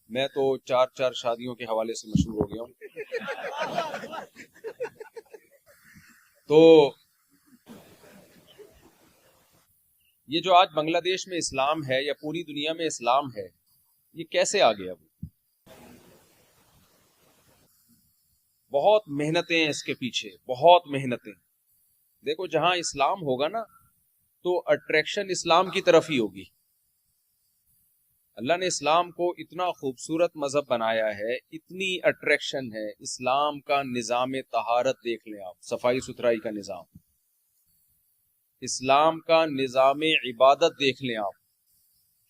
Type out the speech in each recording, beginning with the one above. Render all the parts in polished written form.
میں تو 4 شادیوں کے حوالے سے مشہور ہو گیا ہوں. تو یہ جو آج بنگلہ دیش میں اسلام ہے یا پوری دنیا میں اسلام ہے، یہ کیسے آ گیا؟ بہت محنتیں ہیں اس کے پیچھے، بہت محنتیں. دیکھو جہاں اسلام ہوگا نا تو اٹریکشن اسلام کی طرف ہی ہوگی. اللہ نے اسلام کو اتنا خوبصورت مذہب بنایا ہے، اتنی اٹریکشن ہے. اسلام کا نظام طہارت دیکھ لیں آپ، صفائی ستھرائی کا نظام. اسلام کا نظام عبادت دیکھ لیں آپ،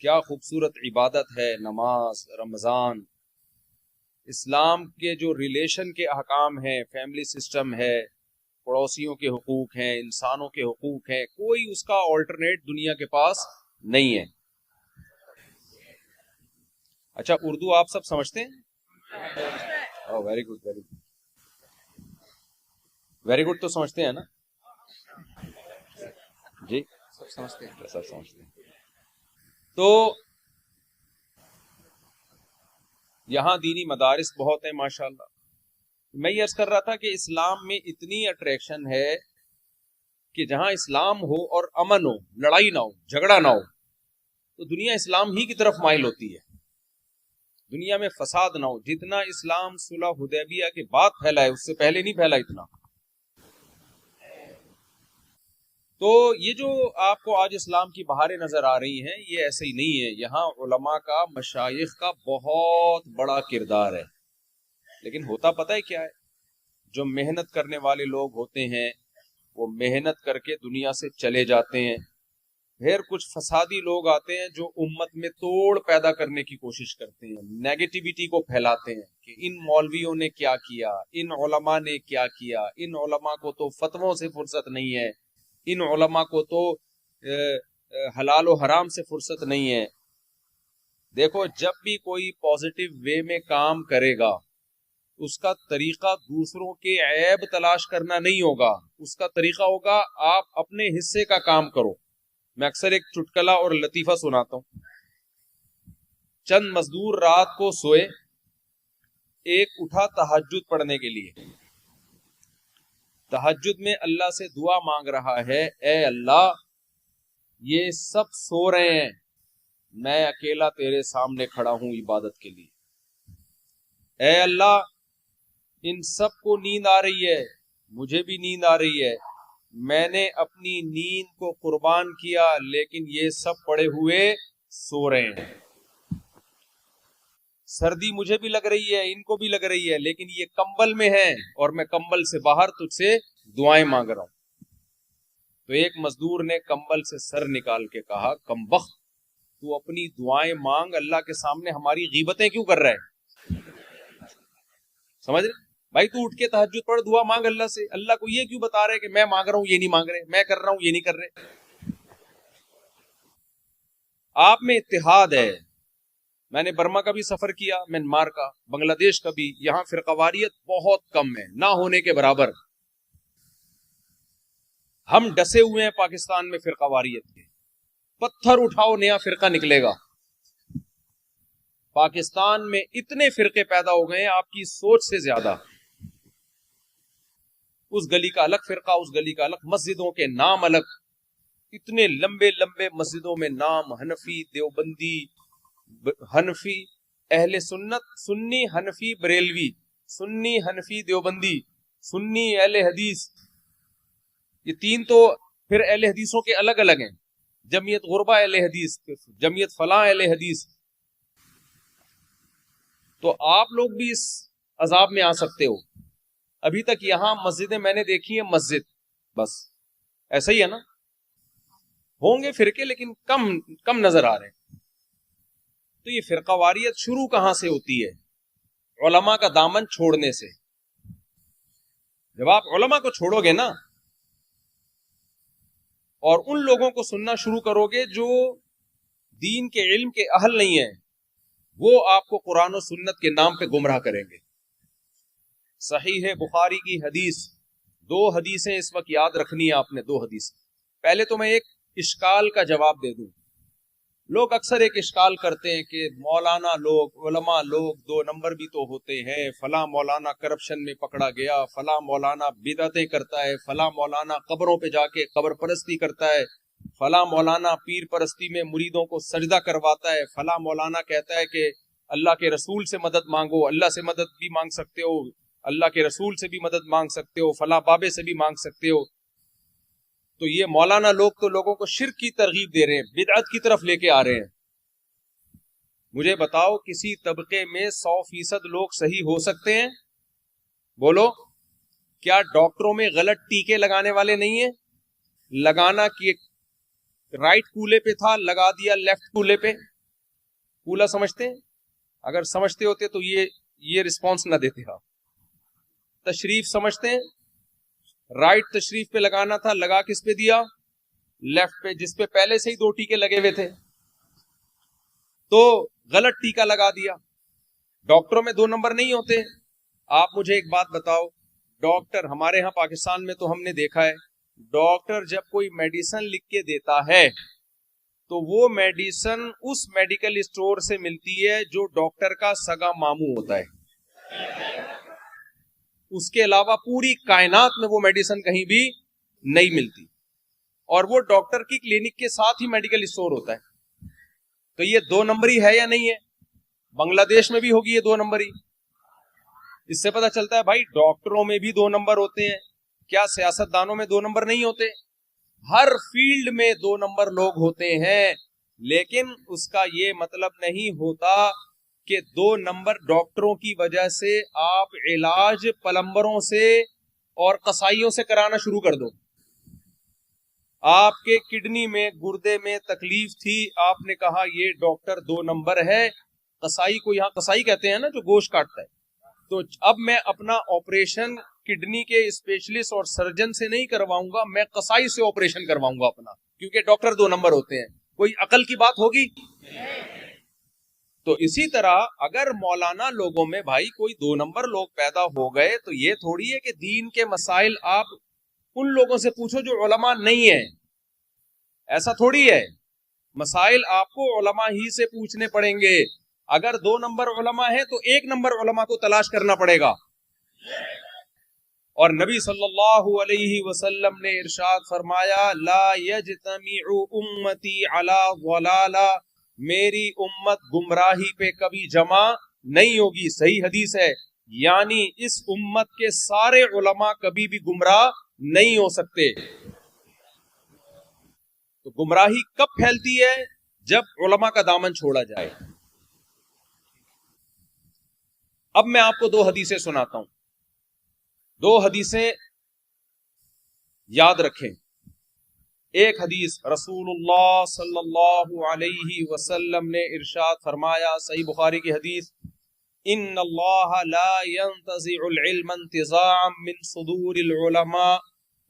کیا خوبصورت عبادت ہے، نماز، رمضان. اسلام کے جو ریلیشن کے احکام ہیں، فیملی سسٹم ہے، پڑوسیوں کے حقوق ہیں، انسانوں کے حقوق ہیں، کوئی اس کا آلٹرنیٹ دنیا کے پاس نہیں ہے. اچھا اردو آپ سب سمجھتے ہیں؟ Very good, very good, very good. تو سمجھتے ہیں نا جی؟ سب سمجھتے ہیں، سب سمجھتے ہیں. تو یہاں دینی مدارس بہت ہیں ماشاءاللہ. میں یہ عرض کر رہا تھا کہ اسلام میں اتنی اٹریکشن ہے کہ جہاں اسلام ہو اور امن ہو، لڑائی نہ ہو، جھگڑا نہ ہو، تو دنیا اسلام ہی کی طرف مائل ہوتی ہے. دنیا میں فساد نہ ہو. جتنا اسلام صلح حدیبیہ کے بعد پھیلا ہے اس سے پہلے نہیں پھیلا اتنا. تو یہ جو آپ کو آج اسلام کی بہاریں نظر آ رہی ہیں، یہ ایسے ہی نہیں ہے. یہاں علماء کا، مشائخ کا بہت بڑا کردار ہے. لیکن ہوتا پتہ ہے کیا ہے؟ جو محنت کرنے والے لوگ ہوتے ہیں وہ محنت کر کے دنیا سے چلے جاتے ہیں. پھر کچھ فسادی لوگ آتے ہیں جو امت میں توڑ پیدا کرنے کی کوشش کرتے ہیں، نیگیٹیوٹی کو پھیلاتے ہیں کہ ان مولویوں نے کیا کیا، ان علماء نے کیا کیا، ان علماء کو تو فتووں سے فرصت نہیں ہے، ان علماء کو تو حلال و حرام سے فرصت نہیں ہے. دیکھو جب بھی کوئی پازیٹیو وے میں کام کرے گا اس کا طریقہ دوسروں کے عیب تلاش کرنا نہیں ہوگا، اس کا طریقہ ہوگا آپ اپنے حصے کا کام کرو. میں اکثر ایک چٹکلا اور لطیفہ سناتا ہوں. چند مزدور رات کو سوئے، ایک اٹھا تہجد پڑھنے کے لیے. تہجد میں اللہ سے دعا مانگ رہا ہے، اے اللہ یہ سب سو رہے ہیں، میں اکیلا تیرے سامنے کھڑا ہوں عبادت کے لیے. اے اللہ ان سب کو نیند آ رہی ہے، مجھے بھی نیند آ رہی ہے، میں نے اپنی نیند کو قربان کیا لیکن یہ سب پڑے ہوئے سو رہے ہیں. سردی مجھے بھی لگ رہی ہے، ان کو بھی لگ رہی ہے، لیکن یہ کمبل میں ہیں اور میں کمبل سے باہر تجھ سے دعائیں مانگ رہا ہوں. تو ایک مزدور نے کمبل سے سر نکال کے کہا، کمبخت تو اپنی دعائیں مانگ، اللہ کے سامنے ہماری غیبتیں کیوں کر رہا ہے؟ سمجھ رہے بھائی؟ تو اٹھ کے تہجد پڑھ، دعا مانگ اللہ سے. اللہ کو یہ کیوں بتا رہے کہ میں مانگ رہا ہوں یہ نہیں مانگ رہے، میں کر رہا ہوں یہ نہیں کر رہے؟ آپ میں اتحاد ہے. میں نے برما کا بھی سفر کیا، میانمار کا، بنگلہ دیش کا بھی. یہاں فرقواریت بہت کم ہے، نہ ہونے کے برابر. ہم ڈسے ہوئے ہیں پاکستان میں فرقواریت کے. پتھر اٹھاؤ نیا فرقہ نکلے گا. پاکستان میں اتنے فرقے پیدا ہو گئے ہیں آپ کی سوچ سے زیادہ. اس گلی کا الگ فرقہ، اس گلی کا الگ، مسجدوں کے نام الگ، اتنے لمبے لمبے مسجدوں میں نام، حنفی، دیوبندی، حنفی، اہل سنت، سنی، حنفی، بریلوی، سنی، حنفی، دیوبندی، سنی، اہل حدیث. یہ تین تو پھر اہل حدیثوں کے الگ الگ ہیں. جمعیت غربہ اہل حدیث، جمعیت فلاں اہل حدیث. تو آپ لوگ بھی اس عذاب میں آ سکتے ہو. ابھی تک یہاں مسجدیں میں نے دیکھی ہیں، مسجد بس ایسا ہی ہے نا. ہوں گے فرقے لیکن کم نظر آ رہے ہیں. تو یہ فرقہ واریت شروع کہاں سے ہوتی ہے؟ علماء کا دامن چھوڑنے سے. جب آپ علماء کو چھوڑو گے نا اور ان لوگوں کو سننا شروع کرو گے جو دین کے علم کے اہل نہیں ہیں، وہ آپ کو قرآن و سنت کے نام پہ گمراہ کریں گے. صحیح ہے بخاری کی حدیث، 2 حدیثیں اس وقت یاد رکھنی ہے آپ نے. 2 حدیث. پہلے تو میں ایک اشکال کا جواب دے دوں. لوگ اکثر ایک اشکال کرتے ہیں کہ مولانا لوگ، علماء لوگ 2 نمبر بھی تو ہوتے ہیں، فلاں مولانا کرپشن میں پکڑا گیا، فلاں مولانا بدعتیں کرتا ہے، فلاں مولانا قبروں پہ جا کے قبر پرستی کرتا ہے، فلاں مولانا پیر پرستی میں مریدوں کو سجدہ کرواتا ہے، فلاں مولانا کہتا ہے کہ اللہ کے رسول سے مدد مانگو، اللہ سے مدد بھی مانگ سکتے ہو، اللہ کے رسول سے بھی مدد مانگ سکتے ہو، فلاں بابے سے بھی مانگ سکتے ہو۔ تو یہ مولانا لوگ تو لوگوں کو شرک کی ترغیب دے رہے ہیں، بدعت کی طرف لے کے آ رہے ہیں۔ مجھے بتاؤ کسی طبقے میں 100% لوگ صحیح ہو سکتے ہیں؟ بولو، کیا ڈاکٹروں میں غلط ٹیکے لگانے والے نہیں ہیں؟ لگانا کہ رائٹ کولے پہ تھا، لگا دیا لیفٹ کولے پہ، کولا سمجھتے ہیں؟ اگر سمجھتے ہوتے تو یہ رسپانس نہ دیتے آپ۔ تشریف سمجھتے ہیں؟ رائٹ تشریف پہ لگانا تھا، لگا کس پہ دیا؟ لیفٹ پہ، جس پہ پہلے سے ہی 2 ٹیکے لگے ہوئے تھے، تو غلط ٹیکا لگا دیا۔ ڈاکٹروں میں 2 نمبر نہیں ہوتے۔ آپ مجھے ایک بات بتاؤ، ڈاکٹر ہمارے ہاں پاکستان میں تو ہم نے دیکھا ہے، ڈاکٹر جب کوئی میڈیسن لکھ کے دیتا ہے تو وہ میڈیسن اس میڈیکل اسٹور سے ملتی ہے جو ڈاکٹر کا سگا ماموں ہوتا ہے۔ اس کے علاوہ پوری کائنات میں وہ میڈیسن کہیں بھی نہیں ملتی، اور وہ ڈاکٹر کی کلینک کے ساتھ ہی میڈیکل اسٹور ہوتا ہے۔ تو یہ 2 نمبری ہے یا نہیں ہے؟ بنگلہ دیش میں بھی ہوگی یہ 2 نمبری۔ اس سے پتہ چلتا ہے بھائی ڈاکٹروں میں بھی 2 نمبر ہوتے ہیں، کیا سیاست دانوں میں 2 نمبر نہیں ہوتے؟ ہر فیلڈ میں 2 نمبر لوگ ہوتے ہیں، لیکن اس کا یہ مطلب نہیں ہوتا کہ 2 نمبر ڈاکٹروں کی وجہ سے آپ علاج پلمبروں سے اور قصائیوں سے کرانا شروع کر دو۔ آپ کے کڈنی میں، گردے میں تکلیف تھی، آپ نے کہا یہ ڈاکٹر 2 نمبر ہے، قصائی کو یہاں قصائی کہتے ہیں نا جو گوشت کاٹتا ہے، تو اب میں اپنا آپریشن کڈنی کے اسپیشلسٹ اور سرجن سے نہیں کرواؤں گا، میں قصائی سے آپریشن کرواؤں گا اپنا، کیونکہ ڈاکٹر 2 نمبر ہوتے ہیں۔ کوئی عقل کی بات ہوگی؟ تو اسی طرح اگر مولانا لوگوں میں بھائی کوئی 2 نمبر لوگ پیدا ہو گئے تو یہ تھوڑی ہے کہ دین کے مسائل آپ ان لوگوں سے پوچھو جو علماء نہیں ہیں، ایسا تھوڑی ہے۔ مسائل آپ کو علماء ہی سے پوچھنے پڑیں گے۔ اگر 2 نمبر علماء ہیں تو 1 نمبر علماء کو تلاش کرنا پڑے گا۔ اور نبی صلی اللہ علیہ وسلم نے ارشاد فرمایا، لا یجتمع امتی علی ضلالہ، میری امت گمراہی پہ کبھی جمع نہیں ہوگی۔ صحیح حدیث ہے، یعنی اس امت کے سارے علماء کبھی بھی گمراہ نہیں ہو سکتے۔ تو گمراہی کب پھیلتی ہے؟ جب علماء کا دامن چھوڑا جائے۔ اب میں آپ کو 2 حدیثیں سناتا ہوں، 2 حدیثیں یاد رکھیں۔ ایک حدیث رسول اللہ صلی اللہ علیہ وسلم نے ارشاد فرمایا، صحیح بخاری کی حدیث، ان اللہ لا ينتزع العلم انتزاعا من صدور العلماء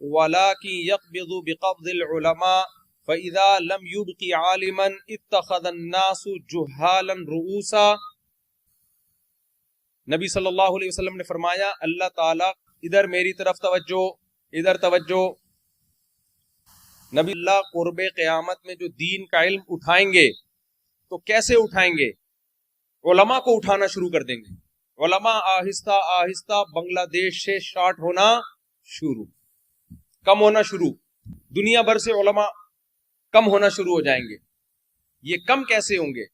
ولكن يقبض بقبض العلماء فاذا لم يبق عالما اتخذ الناس جهالا رؤوسا۔ نبی صلی اللہ علیہ وسلم نے فرمایا، اللہ تعالیٰ، ادھر میری طرف توجہ، ادھر توجہ، نبی اللہ قرب قیامت میں جو دین کا علم اٹھائیں گے تو کیسے اٹھائیں گے؟ علماء کو اٹھانا شروع کر دیں گے۔ علماء آہستہ آہستہ بنگلہ دیش سے شارٹ ہونا شروع، کم ہونا شروع، دنیا بھر سے علماء کم ہونا شروع ہو جائیں گے۔ یہ کم کیسے ہوں گے؟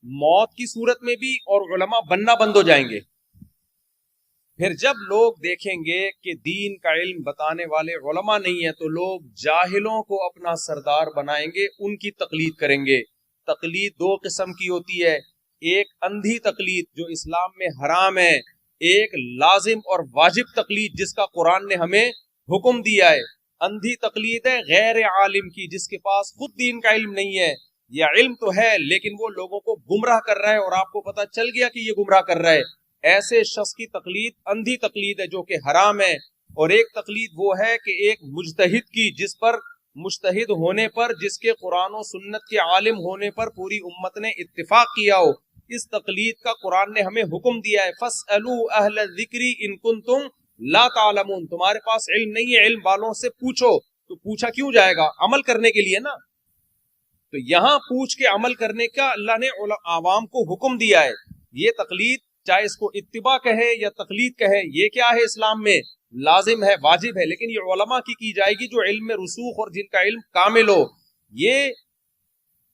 موت کی صورت میں بھی، اور علماء بننا بند ہو جائیں گے۔ پھر جب لوگ دیکھیں گے کہ دین کا علم بتانے والے علماء نہیں ہیں تو لوگ جاہلوں کو اپنا سردار بنائیں گے، ان کی تقلید کریں گے۔ تقلید 2 قسم کی ہوتی ہے، ایک اندھی تقلید جو اسلام میں حرام ہے، ایک لازم اور واجب تقلید جس کا قرآن نے ہمیں حکم دیا ہے۔ اندھی تقلید ہے غیر عالم کی، جس کے پاس خود دین کا علم نہیں ہے، یا علم تو ہے لیکن وہ لوگوں کو گمراہ کر رہا ہے اور آپ کو پتہ چل گیا کہ یہ گمراہ کر رہا ہے۔ ایسے شخص کی تقلید اندھی تقلید ہے جو کہ حرام ہے۔ اور ایک تقلید وہ ہے کہ ایک مجتہد کی، جس پر مجتہد ہونے پر، جس کے قرآن و سنت کے عالم ہونے پر پوری امت نے اتفاق کیا ہو۔ اس تقلید کا قرآن نے ہمیں حکم دیا ہے، فَاسْأَلُوا أَهْلَ الذِّكْرِ إِن كُنتُمْ لَا تَعْلَمُونَ، تمہارے پاس علم نہیں ہے، علم والوں سے پوچھو۔ تو پوچھا کیوں جائے گا؟ عمل کرنے کے لیے نا۔ تو یہاں پوچھ کے عمل کرنے کا اللہ نے عوام کو حکم دیا ہے. یہ تقلید، چاہے اس کو اتباع کہے یا تقلید کہے، یہ کیا ہے اسلام میں لازم ہے، واجب ہے، لیکن یہ علماء کی جائے گی جو علم میں رسوخ اور جن کا علم کامل ہو. یہ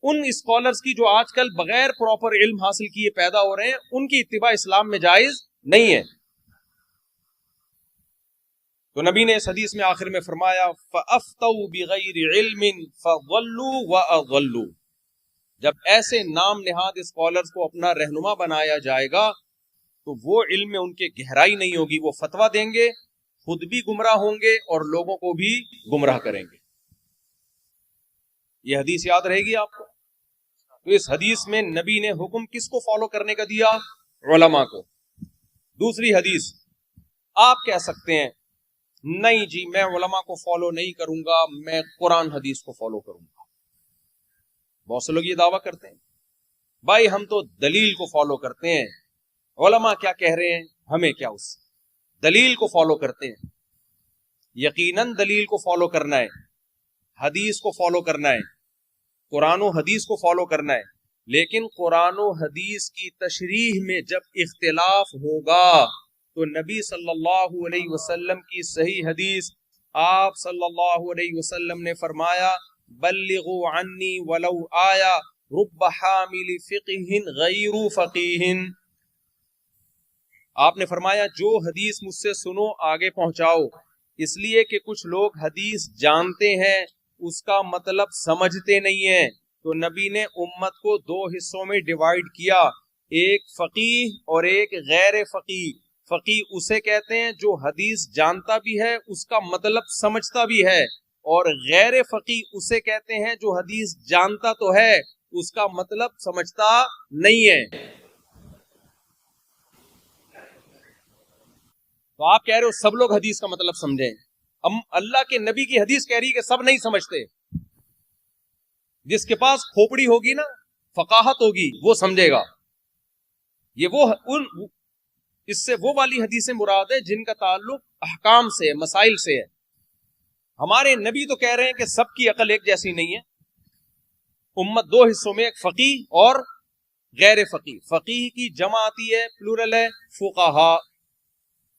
ان اسکالرز کی جو آج کل بغیر پراپر علم حاصل کیے پیدا ہو رہے ہیں، ان کی اتباع اسلام میں جائز نہیں ہے. تو نبی نے اس حدیث میں آخر میں فرمایا فَأَفْتَوْا بِغَيْرِ عِلْمٍ فَضَلُّوا وَأَضَلُّوا. جب ایسے نام نہاد اسکالرز کو اپنا رہنما بنایا جائے گا تو وہ علم میں ان کے گہرائی نہیں ہوگی، وہ فتویٰ دیں گے، خود بھی گمراہ ہوں گے اور لوگوں کو بھی گمراہ کریں گے. یہ حدیث یاد رہے گی آپ کو. تو اس حدیث میں نبی نے حکم کس کو فالو کرنے کا دیا؟ علماء کو. دوسری حدیث، آپ کہہ سکتے ہیں نہیں جی میں علماء کو فالو نہیں کروں گا، میں قرآن حدیث کو فالو کروں گا. بہت سے لوگ یہ دعویٰ کرتے ہیں بھائی ہم تو دلیل کو فالو کرتے ہیں، علماء کیا کہہ رہے ہیں ہمیں کیا، اس دلیل کو فالو کرتے ہیں. یقیناً دلیل کو فالو کرنا ہے، حدیث کو فالو کرنا ہے، قرآن و حدیث کو فالو کرنا ہے، لیکن قرآن و حدیث کی تشریح میں جب اختلاف ہوگا تو نبی صلی اللہ علیہ وسلم کی صحیح حدیث، آپ صلی اللہ علیہ وسلم نے فرمایا بلغوا عنی ولو آیا رب حامل فقہ غیر فقیہ. آپ نے فرمایا جو حدیث مجھ سے سنو آگے پہنچاؤ، اس لیے کہ کچھ لوگ حدیث جانتے ہیں اس کا مطلب سمجھتے نہیں ہیں. تو نبی نے امت کو دو حصوں میں ڈیوائیڈ کیا، ایک فقیہ اور ایک غیر فقیہ. فقیہ اسے کہتے ہیں جو حدیث جانتا بھی ہے اس کا مطلب سمجھتا بھی ہے، اور غیر فقیہ اسے کہتے ہیں جو حدیث جانتا تو ہے اس کا مطلب سمجھتا نہیں ہے. تو آپ کہہ رہے ہو سب لوگ حدیث کا مطلب سمجھیں، ہم اللہ کے نبی کی حدیث کہہ رہی کہ سب نہیں سمجھتے. جس کے پاس کھوپڑی ہوگی نا، فقاہت ہوگی، وہ سمجھے گا. یہ اس سے وہ والی حدیثیں مراد ہے جن کا تعلق احکام سے، مسائل سے ہے. ہمارے نبی تو کہہ رہے ہیں کہ سب کی عقل ایک جیسی نہیں ہے. امت دو حصوں میں، ایک فقیہ اور غیر فقیہ. فقیہ کی جمع آتی ہے، پلورل ہے، فقہا.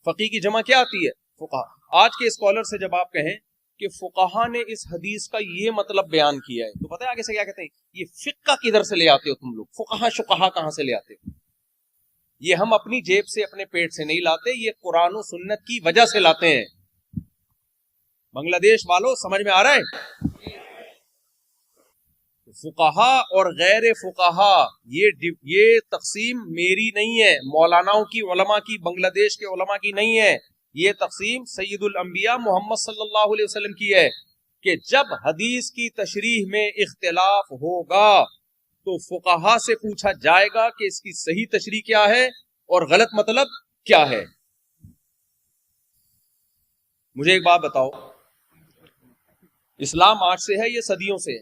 فقیہ کی جمع کیا آتی ہے؟ فقہا. آج کے اسکالر سے جب آپ کہیں کہ فقہا نے اس حدیث کا یہ مطلب بیان کیا ہے تو پتہ ہے آگے سے کیا کہتے ہیں؟ یہ فقہ کدھر سے لے آتے ہو تم لوگ؟ فقہا شقہا کہاں سے لے آتے ہو؟ یہ ہم اپنی جیب سے، اپنے پیٹ سے نہیں لاتے، یہ قرآن و سنت کی وجہ سے لاتے ہیں. بنگلہ دیش والوں سمجھ میں آ رہا ہے؟ فقہا اور غیر فقہا یہ تقسیم میری نہیں ہے، مولاناؤں کی، علماء کی، بنگلہ دیش کے علماء کی نہیں ہے. یہ تقسیم سید الانبیاء محمد صلی اللہ علیہ وسلم کی ہے کہ جب حدیث کی تشریح میں اختلاف ہوگا تو فقہا سے پوچھا جائے گا کہ اس کی صحیح تشریح کیا ہے اور غلط مطلب کیا ہے. مجھے ایک بات بتاؤ، اسلام آج سے ہے یہ صدیوں سے ہے؟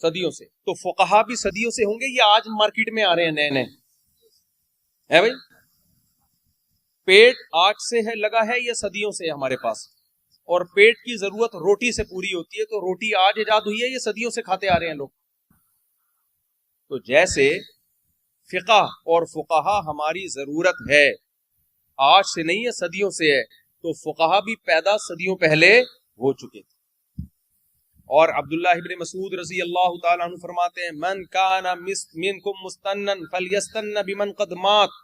صدیوں سے. تو فقہا بھی صدیوں سے ہوں گے یا آج مارکیٹ میں آ رہے ہیں نئے نئے؟ ہے بھائی، پیٹ آج سے ہے لگا ہے یا صدیوں سے ہے ہمارے پاس؟ اور پیٹ کی ضرورت روٹی سے پوری ہوتی ہے، تو روٹی آج ایجاد ہوئی ہے یہ صدیوں سے کھاتے آ رہے ہیں لوگ. تو جیسے فقہ اور فقہا ہماری ضرورت ہے، آج سے نہیں ہے صدیوں سے ہے، تو فقہا بھی پیدا صدیوں پہلے ہو چکے تھے. اور عبداللہ ابن مسعود رضی اللہ تعالیٰ عنہ فرماتے ہیں من کان منکم مستنن فلیستن بمن قد مات.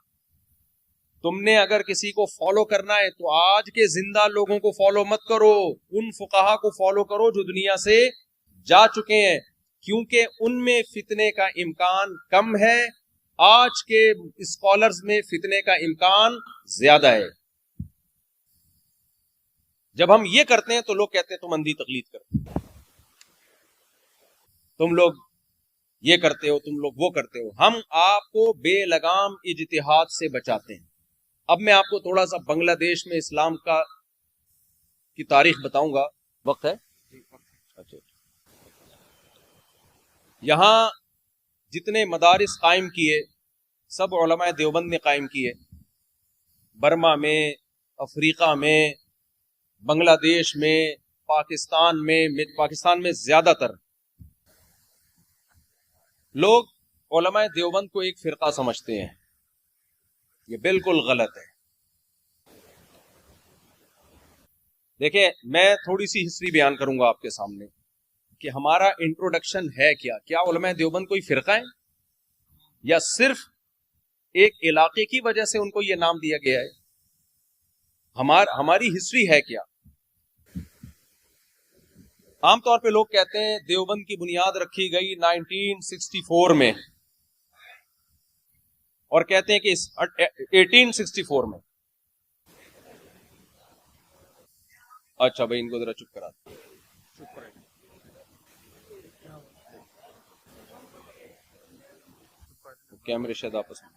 تم نے اگر کسی کو فالو کرنا ہے تو آج کے زندہ لوگوں کو فالو مت کرو، ان فقہا کو فالو کرو جو دنیا سے جا چکے ہیں، کیونکہ ان میں فتنے کا امکان کم ہے، آج کے اسکالرز میں فتنے کا امکان زیادہ ہے. جب ہم یہ کرتے ہیں تو لوگ کہتے ہیں تم اندھی تقلید کرتے، تم لوگ یہ کرتے ہو، تم لوگ وہ کرتے ہو. ہم آپ کو بے لگام اجتہاد سے بچاتے ہیں. اب میں آپ کو تھوڑا سا بنگلہ دیش میں اسلام کی تاریخ بتاؤں گا. وقت ہے؟ اچھا. یہاں جتنے مدارس قائم کیے سب علماء دیوبند نے قائم کیے. برما میں، افریقہ میں، بنگلہ دیش میں، پاکستان میں زیادہ تر. لوگ علماء دیوبند کو ایک فرقہ سمجھتے ہیں، یہ بالکل غلط ہے۔ دیکھیں میں تھوڑی سی ہسٹری بیان کروں گا آپ کے سامنے کہ ہمارا انٹروڈکشن ہے کیا علماء دیوبند کوئی فرقہ ہے یا صرف ایک علاقے کی وجہ سے ان کو یہ نام دیا گیا ہے؟ ہماری ہسٹری ہے کیا؟ عام طور پہ لوگ کہتے ہیں دیوبند کی بنیاد رکھی گئی 1964 میں، اور کہتے ہیں کہ 1864 میں۔ اچھا بھائی ان کو ذرا چپ کرا دیں۔ کیمرے شاید آپس میں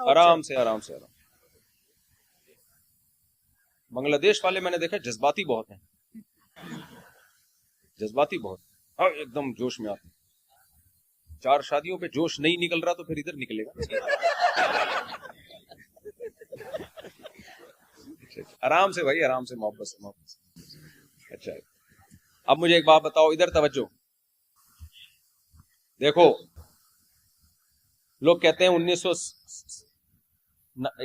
آرام سے بنگلہ دیش والے میں نے دیکھا جذباتی بہت ہیں، جذباتی بہت، ایک دم جوش میں آتے ہیں۔ 4 شادیوں پہ جوش نہیں نکل رہا تو پھر ادھر نکلے گا۔ آرام سے بھائی، آرام سے، محبت سے۔ اچھا اب مجھے ایک بات بتاؤ، ادھر توجہ دیکھو۔ لوگ کہتے ہیں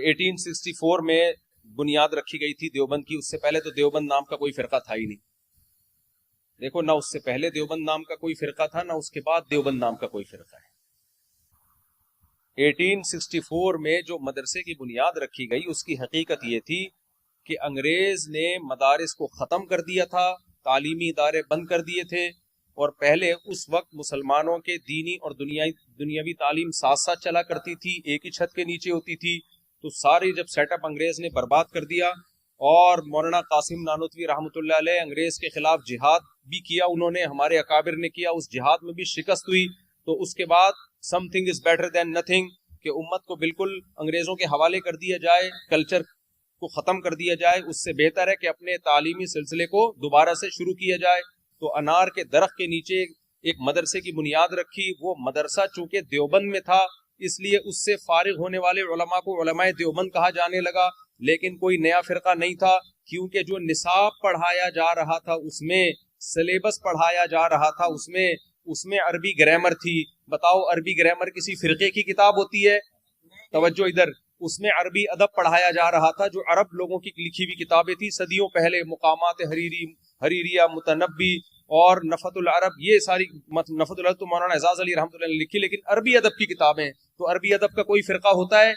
1864 میں بنیاد رکھی گئی تھی دیوبند کی، اس سے پہلے تو دیوبند نام کا کوئی فرقہ تھا ہی نہیں۔ دیکھو نہ اس سے پہلے دیوبند نام کا کوئی فرقہ تھا، نہ اس کے بعد دیوبند نام کا کوئی فرقہ ہے۔ 1864 میں جو مدرسے کی بنیاد رکھی گئی اس کی حقیقت یہ تھی کہ انگریز نے مدارس کو ختم کر دیا تھا، تعلیمی ادارے بند کر دیے تھے، اور پہلے اس وقت مسلمانوں کے دینی اور دنیاوی تعلیم ساتھ ساتھ چلا کرتی تھی، ایک ہی چھت کے نیچے ہوتی تھی۔ تو ساری جب سیٹ اپ انگریز نے برباد کر دیا، اور مولانا قاسم نانوتوی رحمۃ اللہ علیہ انگریز کے خلاف جہاد بھی کیا، انہوں نے، ہمارے اکابر نے کیا، اس جہاد میں بھی شکست ہوئی، تو اس کے بعد some thing is better than nothing, کہ امت کو بالکل انگریزوں کے حوالے کر دیا جائے، کلچر کو ختم کر دیا جائے، اس سے بہتر ہے کہ اپنے تعلیمی سلسلے کو دوبارہ سے شروع کیا جائے۔ تو انار کے درخت کے نیچے ایک مدرسے کی بنیاد رکھی، وہ مدرسہ چونکہ دیوبند میں تھا اس لیے اس سے فارغ ہونے والے علماء کو علماء دیوبند کہا جانے لگا، لیکن کوئی نیا فرقہ نہیں تھا، کیونکہ جو نصاب پڑھایا جا رہا تھا، اس میں سلیبس پڑھایا جا رہا تھا، اس میں عربی گرامر تھی۔ بتاؤ عربی گرامر کسی فرقے کی کتاب ہوتی ہے؟ توجہ ادھر، اس میں عربی ادب پڑھایا جا رہا تھا جو عرب لوگوں کی لکھی ہوئی کتابیں تھی صدیوں پہلے، مقامات حریریہ، متنبی اور نفت العرب، یہ ساری، نفت العرب تو مولانا اعزاز علی رحمۃ اللہ نے لکھی، لیکن عربی ادب کی کتابیں، تو عربی ادب کا کوئی فرقہ ہوتا ہے؟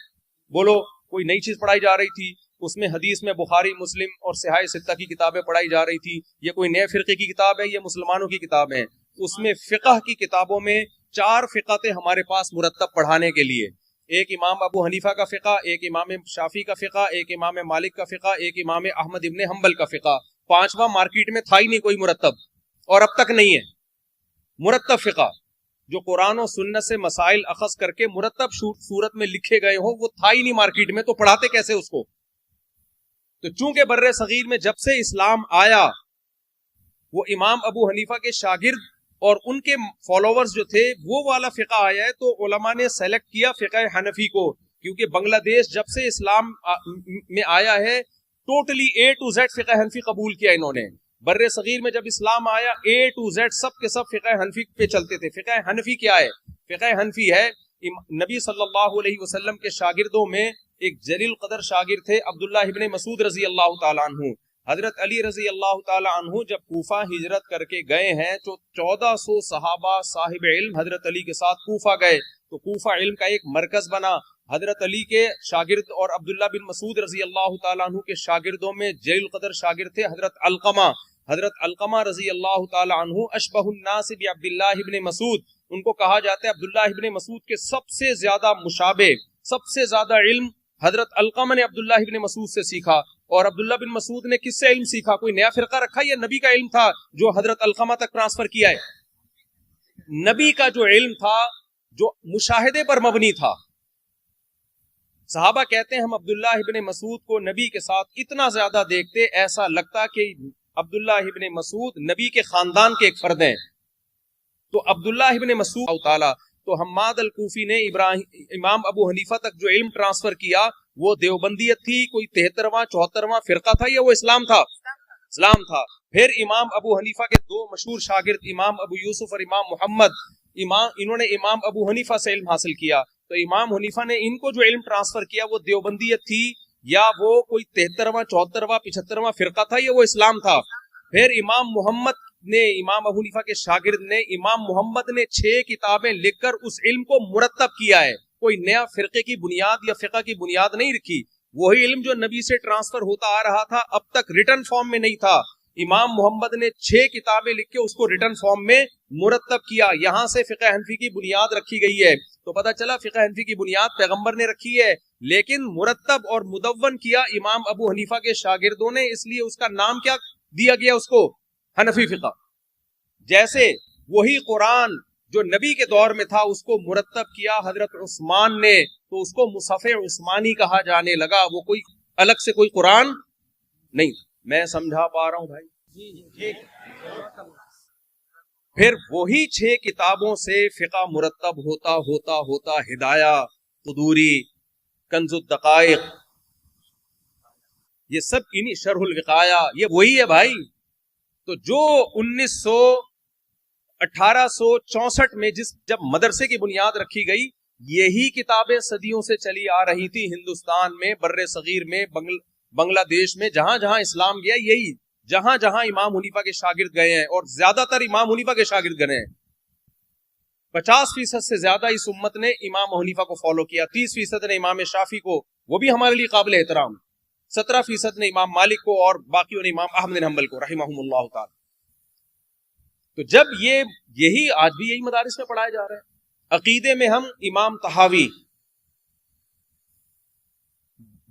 بولو، کوئی نئی چیز پڑھائی جا رہی تھی؟ اس میں حدیث میں بخاری، مسلم اور صحاح ستہ کی کتابیں پڑھائی جا رہی تھی۔ یہ کوئی نئے فرقے کی کتاب ہے؟ یہ مسلمانوں کی کتاب ہے۔ اس میں فقہ کی کتابوں میں 4 فقہ تھے ہمارے پاس مرتب پڑھانے کے لیے، ایک امام ابو حنیفہ کا فقہ، ایک امام شافعی کا فقہ، ایک امام مالک کا فقہ، ایک امام احمد ابن حنبل کا فقہ۔ 5واں مارکیٹ میں تھا ہی نہیں کوئی مرتب، اور اب تک نہیں ہے مرتب فقہ جو قرآن و سنت سے مسائل اخذ کر کے مرتب صورت میں لکھے گئے ہوں، وہ تھا ہی نہیں مارکیٹ میں، تو پڑھاتے کیسے اس کو؟ تو چونکہ بر صغیر میں جب سے اسلام آیا، وہ امام ابو حنیفہ کے شاگرد اور ان کے فالوورز جو تھے وہ والا فقہ آیا ہے، تو علماء نے سیلیکٹ کیا فقہ حنفی کو، کیونکہ بنگلہ دیش جب سے اسلام میں آیا ہے ٹوٹلی A to Z فقہ حنفی قبول کیا انہوں نے۔ بر صغیر میں جب اسلام آیا A to Z سب کے سب فقہ حنفی پہ چلتے تھے۔ فقہ حنفی کیا ہے؟ فقہ حنفی ہے نبی صلی اللہ علیہ وسلم کے شاگردوں میں ایک جلیل قدر شاگرد تھے عبداللہ ابن مسعود رضی اللہ تعالیٰ عنہ۔ حضرت علی رضی اللہ تعالیٰ عنہ جب کوفہ ہجرت کر کے گئے ہیں تو 1400 صحابہ صاحب علم حضرت علی کے ساتھ کوفہ گئے، تو کوفہ علم کا ایک مرکز بنا۔ حضرت علی کے شاگرد اور عبداللہ بن مسعود رضی اللہ تعالیٰ عنہ کے شاگردوں میں جلیل قدر شاگرد تھے حضرت علقمہ۔ حضرت علقمہ رضی اللہ تعالیٰ عنہ اشبہ الناس بعبداللہ ابن مسعود، ان کو کہا جاتا ہے عبداللہ ابن مسعود کے سب سے زیادہ مشابہ، سب سے زیادہ علم حضرت علقمہ نے عبداللہ ابن مسعود سے سیکھا۔ اور عبداللہ بن مسعود نے کس سے علم سیکھا؟ کوئی نیا فرقہ رکھا یا نبی کا علم تھا جو حضرت علقمہ تک ٹرانسفر کیا ہے؟ نبی کا جو علم تھا جو مشاہدے پر مبنی تھا۔ صحابہ کہتے ہیں ہم عبداللہ ابن مسعود کو نبی کے ساتھ اتنا زیادہ دیکھتے ایسا لگتا کہ عبداللہ ابن مسعود نبی کے خاندان کے ایک فرد ہیں۔ تو عبداللہ ابن مسعود تعالی، تو حماد الکوفی نے امام ابو حنیفہ تک جو علم ٹرانسفر کیا وہ دیوبندیت تھی، کوئی 73واں 74واں فرقہ تھا یا وہ اسلام تھا؟ اسلام تھا۔ پھر امام ابو حنیفہ کے 2 مشہور شاگرد امام ابو یوسف اور امام محمد، انہوں نے امام ابو حنیفہ سے علم حاصل کیا، تو امام حنیفہ نے ان کو جو علم ٹرانسفر کیا وہ دیوبندیت تھی یا وہ کوئی 73واں 74واں 75واں فرقہ تھا یا وہ اسلام تھا؟ پھر امام محمد نے، امام ابو حنیفہ کے شاگرد نے، امام محمد نے 6 کتابیں لکھ کر اس علم کو مرتب کیا ہے، کوئی نیا فرقے کی بنیاد یا فقہ کی بنیاد نہیں رکھی، وہی علم جو نبی سے ٹرانسفر ہوتا آ رہا تھا اب تک ریٹن فارم میں نہیں تھا، امام محمد نے 6 کتابیں لکھ کے اس کو ریٹن فارم میں مرتب کیا، یہاں سے فقہ حنفی کی بنیاد رکھی گئی ہے۔ تو پتہ چلا فقہ حنفی کی بنیاد پیغمبر نے رکھی ہے، لیکن مرتب اور مدون کیا امام ابو حنیفہ کے شاگردوں نے، اس لیے اس کا نام کیا دیا گیا اس کو؟ حنفی فقہ۔ جیسے وہی قرآن جو نبی کے دور میں تھا اس کو مرتب کیا حضرت عثمان نے، تو اس کو مصحف عثمانی کہا جانے لگا، وہ کوئی الگ سے کوئی قرآن نہیں۔ میں سمجھا پا رہا ہوں بھائی؟ پھر وہی 6 کتابوں سے فقہ مرتب ہوتا ہوتا ہوتا ہدایہ، قدوری، کنز الدقائق، یہ سب انہی، شرح الوقایہ، یہ وہی ہے بھائی۔ تو جو 1864 میں جب مدرسے کی بنیاد رکھی گئی، یہی کتابیں صدیوں سے چلی آ رہی تھی ہندوستان میں، بر صغیر میں، بنگلہ دیش میں، جہاں جہاں اسلام گیا، یہی جہاں جہاں امام حنیفہ کے شاگرد گئے ہیں، اور زیادہ تر امام حنیفہ کے شاگرد گئے ہیں۔ 50% سے زیادہ اس امت نے امام حنیفہ کو فالو کیا، 30% نے امام شافعی کو، وہ بھی ہمارے لیے قابل احترام، 17% نے امام مالک کو، اور باقیوں نے امام احمد بن حنبل کو رحمہم اللہ تعالی۔ تو جب یہی آج بھی یہی مدارس میں پڑھایا جا رہا ہے۔ عقیدے میں ہم امام طحاوی،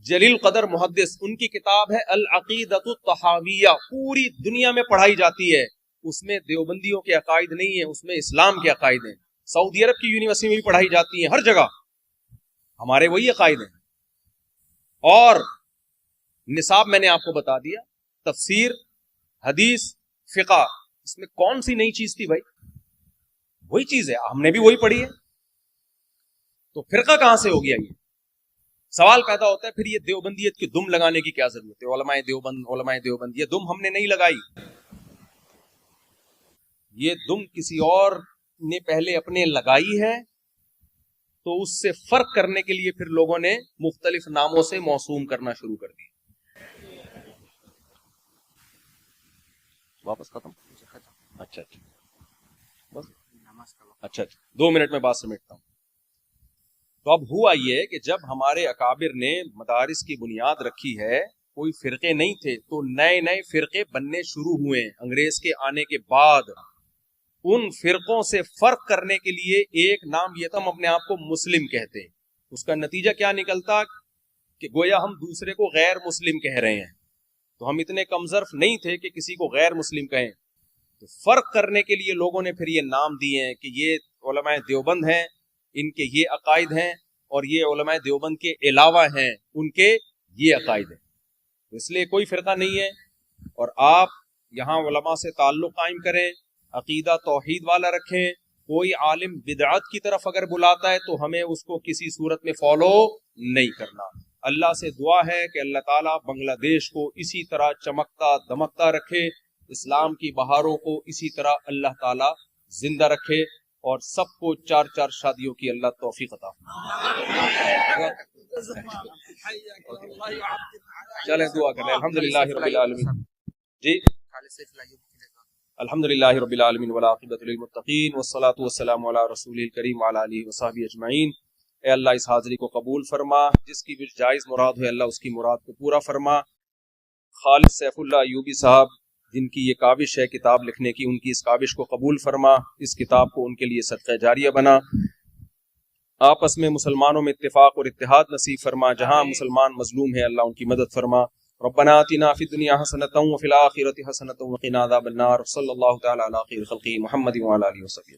جلیل قدر محدث، ان کی کتاب ہے العقیدۃ الطحاویہ، پوری دنیا میں پڑھائی جاتی ہے، اس میں دیوبندیوں کے عقائد نہیں ہیں، اس میں اسلام کے عقائد ہیں، سعودی عرب کی یونیورسٹی میں بھی پڑھائی جاتی ہیں، ہر جگہ ہمارے وہی عقائد ہیں۔ اور نصاب میں نے آپ کو بتا دیا، تفسیر، حدیث، فقہ، اس میں کون سی نئی چیز تھی بھائی؟ وہی چیز ہے، ہم نے بھی وہی پڑھی ہے، تو فرقہ کہاں سے ہو گیا؟ یہ سوال پیدا ہوتا ہے۔ پھر یہ دیوبندیت کی دم لگانے کی کیا ضرورت ہے؟ علماء دیوبند، یہ دم ہم نے نہیں لگائی، یہ دم کسی اور نے پہلے اپنے لگائی ہے، تو اس سے فرق کرنے کے لیے پھر لوگوں نے مختلف ناموں سے موسوم کرنا شروع کر دی۔ واپس ختم؟ اچھا بس، اچھا 2 منٹ میں بات سمیٹتا ہوں۔ تو اب ہوا یہ کہ جب ہمارے اکابر نے مدارس کی بنیاد رکھی ہے، کوئی فرقے نہیں تھے، تو نئے نئے فرقے بننے شروع ہوئے ہیں انگریز کے آنے کے بعد۔ ان فرقوں سے فرق کرنے کے لیے ایک نام یہ تھا، ہم اپنے آپ کو مسلم کہتے ہیں، اس کا نتیجہ کیا نکلتا کہ گویا ہم دوسرے کو غیر مسلم کہہ رہے ہیں، تو ہم اتنے کمظرف نہیں تھے کہ کسی کو غیر مسلم کہیں۔ تو فرق کرنے کے لیے لوگوں نے پھر یہ نام دیے ہیں کہ یہ علماء دیوبند ہیں، ان کے یہ عقائد ہیں، اور یہ علماء دیوبند کے علاوہ ہیں، ان کے یہ عقائد ہیں۔ اس لیے کوئی فرقہ نہیں ہے، اور آپ یہاں علماء سے تعلق قائم کریں، عقیدہ توحید والا رکھیں، کوئی عالم بدعت کی طرف اگر بلاتا ہے تو ہمیں اس کو کسی صورت میں فالو نہیں کرنا۔ اللہ سے دعا ہے کہ اللہ تعالیٰ بنگلہ دیش کو اسی طرح چمکتا دمکتا رکھے، اسلام کی بہاروں کو اسی طرح اللہ تعالیٰ زندہ رکھے، اور سب کو 4 شادیوں کی اللہ توفیق عطا۔ چلیں دعا کریں۔ الحمدللہ رب العالمین، جی الحمدللہ رب العالمین والعاقبۃ للمتقین والصلاۃ والسلام علی رسول الکریم وعلی آلہ وصحبہ اجمعین۔ اے اللہ اس حاضری کو قبول فرما، جس کی بھی جائز مراد ہے اللہ اس کی مراد کو پورا فرما۔ خالد سیف اللہ ایوبی صاحب جن کی یہ کاوش ہے کتاب لکھنے کی، ان کی اس کاوش کو قبول فرما، اس کتاب کو ان کے لیے صدقہ جاریہ بنا۔ آپس میں مسلمانوں میں اتفاق اور اتحاد نصیب فرما، جہاں مسلمان مظلوم ہے اللہ ان کی مدد فرما۔ ربنا آتنا فی الدنیا حسنۃ وفی الآخرۃ حسنۃ وقنا عذاب النار۔ صلی اللہ تعالی علی خیر خلقہ محمد وعلی آلہ وصحبہ۔